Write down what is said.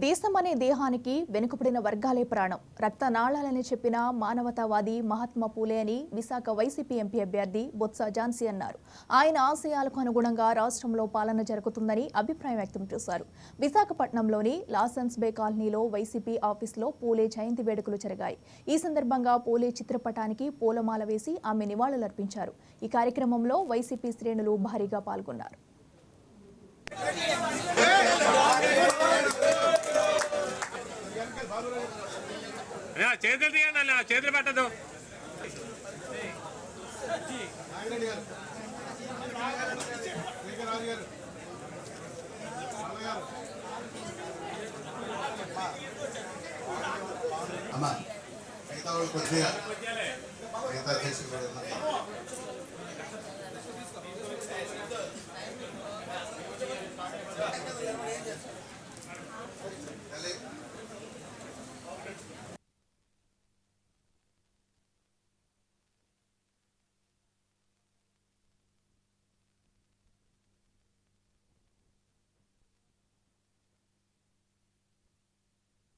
దేశమనే దేహానికి వెనుకబడిన వర్గాలే ప్రాణం, రక్తనాళాలని చెప్పిన మానవతావాది మహాత్మా పూలే అని విశాఖ వైసీపీ ఎంపీ అభ్యర్థి బొత్స ఝాన్సీ అన్నారు. ఆయన ఆశయాలకు అనుగుణంగా రాష్ట్రంలో పాలన జరుగుతుందని అభిప్రాయం వ్యక్తం చేశారు. విశాఖపట్నంలోని లాసన్స్ బే కాలనీలో వైసీపీ ఆఫీసులో పూలే జయంతి వేడుకలు జరిగాయి. ఈ సందర్భంగా పూలే చిత్రపటానికి పూలమాల వేసి ఆమె నివాళులర్పించారు. ఈ కార్యక్రమంలో వైసీపీ శ్రేణులు భారీగా పాల్గొన్నారు. చేతులు తీయండి అన్న, చేతులు పెట్టదు. అమ్మా మిగతా వాళ్ళు కొద్దిగా మిగతా చేసి